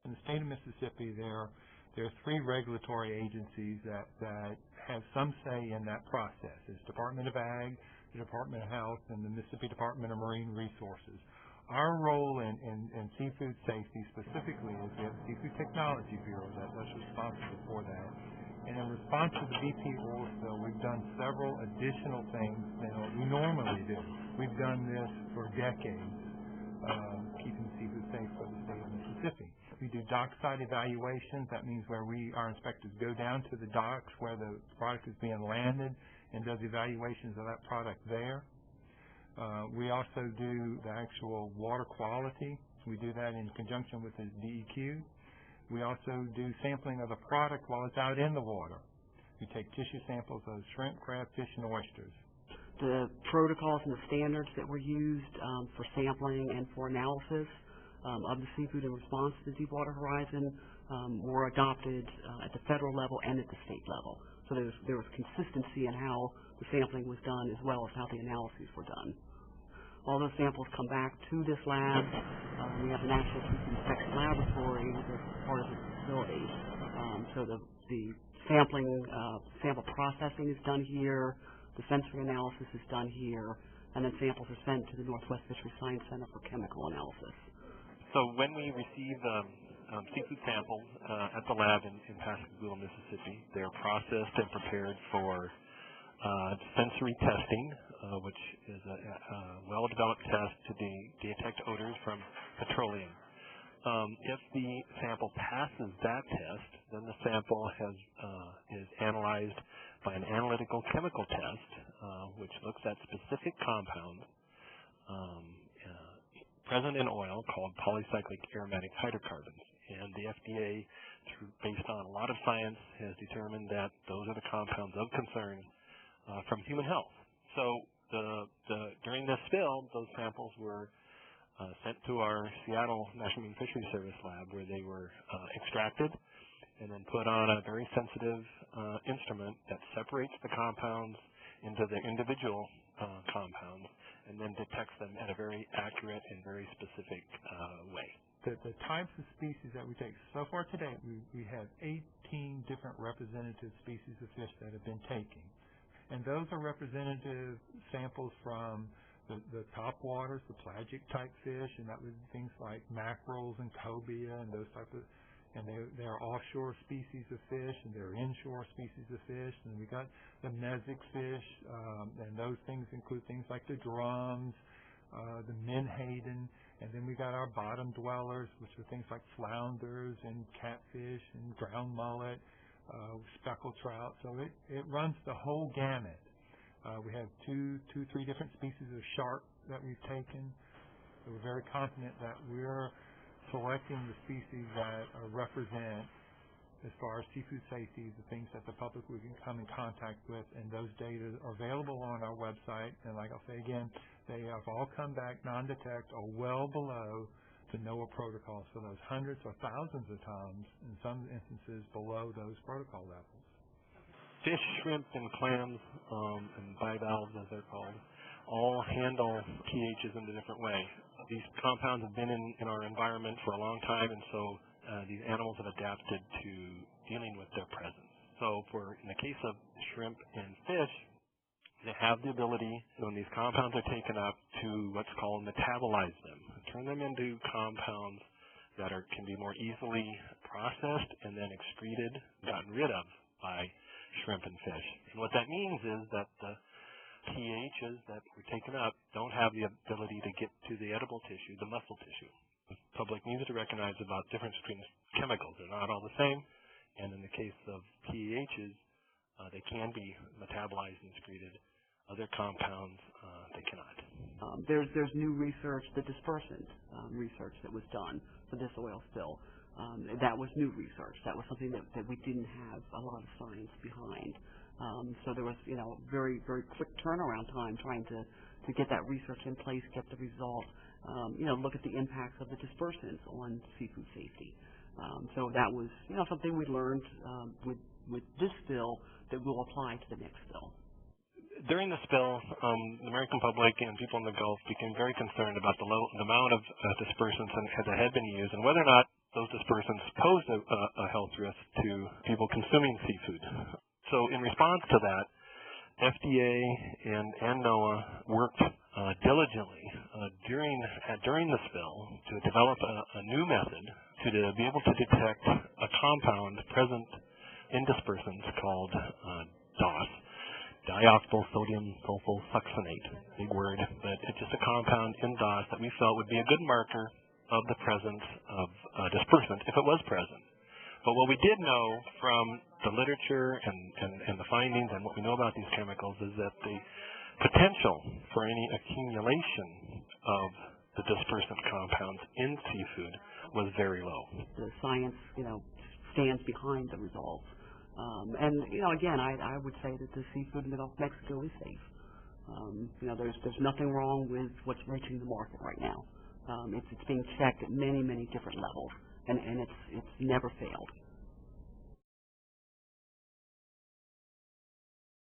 In the state of Mississippi, there are three regulatory agencies that have some say in that process. It's Department of Ag, the Department of Health, and the Mississippi Department of Marine Resources. Our role in seafood safety specifically is we have the Seafood Technology Bureau that's responsible for that. And in response to the BP oil spill, we've done several additional things than what we normally do. We've done this for decades, keeping seafood safe for the state of Mississippi. We do dock site evaluations. That means where our inspectors go down to the docks where the product is being landed and does evaluations of that product there. We also do the actual water quality. We do that in conjunction with the DEQ. We also do sampling of the product while it's out in the water. We take tissue samples of shrimp, crab, fish, and oysters. The protocols and the standards that were used for sampling and for analysis of the seafood in response to the Deepwater Horizon were adopted at the federal level and at the state level. So there was consistency in how the sampling was done as well as how the analyses were done. All those samples come back to this lab. We have the National Seafood Inspection Laboratory that's part of the facility. So the sample processing is done here, the sensory analysis is done here, and then samples are sent to the Northwest Fisheries Science Center for chemical analysis. So when we receive seafood samples at the lab in Pascagoula, Mississippi, they're processed and prepared for sensory testing, which is a well-developed test to detect odors from petroleum. If the sample passes that test, then the sample is analyzed by an analytical chemical test, which looks at specific compounds present in oil called polycyclic aromatic hydrocarbons. And the FDA, based on a lot of science, has determined that those are the compounds of concern from human health. So during this spill, those samples were sent to our Seattle National Marine Fisheries Service lab, where they were extracted and then put on a very sensitive instrument that separates the compounds into their individual compounds and then detects them at a very accurate and very specific way. The types of species that we take, so far today, we have 18 different representative species of fish that have been taken. And those are representative samples from the top waters, the pelagic type fish, and that would be things like mackerels and cobia and those type of, and they are offshore species of fish, and they're inshore species of fish. And we got the mesic fish, and those things include things like the drums, the menhaden, and then we got our bottom dwellers, which are things like flounders and catfish and ground mullet, speckled trout. So it runs the whole gamut. We have three different species of shark that we've taken. So we're very confident that we're selecting the species that represent, as far as seafood safety, the things that the public would come in contact with, and those data are available on our website. And like I'll say again, they have all come back non-detect or well below the NOAA protocols, so those hundreds or thousands of times, in some instances, below those protocol levels. Fish, shrimp, and clams, and bivalves, as they're called, all handle pHs in a different way. These compounds have been in our environment for a long time, and so these animals have adapted to dealing with their presence. So in the case of shrimp and fish, they have the ability, when these compounds are taken up, to what's called metabolize them, turn them into compounds that can be more easily processed and then excreted, gotten rid of by shrimp and fish. And what that means is that the pHs that were taken up don't have the ability to get to the edible tissue, the muscle tissue. The public needs to recognize about difference between chemicals. They're not all the same, and in the case of pHs, they can be metabolized and excreted. Other compounds, they cannot. There's new research, the dispersant research that was done for this oil spill. That was new research. That was something that we didn't have a lot of science behind. So there was, very, very quick turnaround time trying to get that research in place, get the result, look at the impacts of the dispersants on seafood safety. So that was, something we learned with this spill that will apply to the next spill. During the spill, the American public and people in the Gulf became very concerned about the amount of dispersants that had been used and whether or not those dispersants posed a health risk to people consuming seafood. So in response to that, FDA and NOAA worked diligently during the spill to develop a new method to be able to detect a compound present in dispersants called DOS, dioctyl sodium sulfosuccinate. Big word, but it's just a compound in DOS that we felt would be a good marker of the presence of dispersant if it was present. But what we did know from the literature and the findings and what we know about these chemicals is that the potential for any accumulation of the dispersant compounds in seafood was very low. The science, stands behind the results. And again, I would say that the seafood in the Gulf of Mexico is safe. There's nothing wrong with what's reaching the market right now. It's being checked at many different levels, and it's never failed.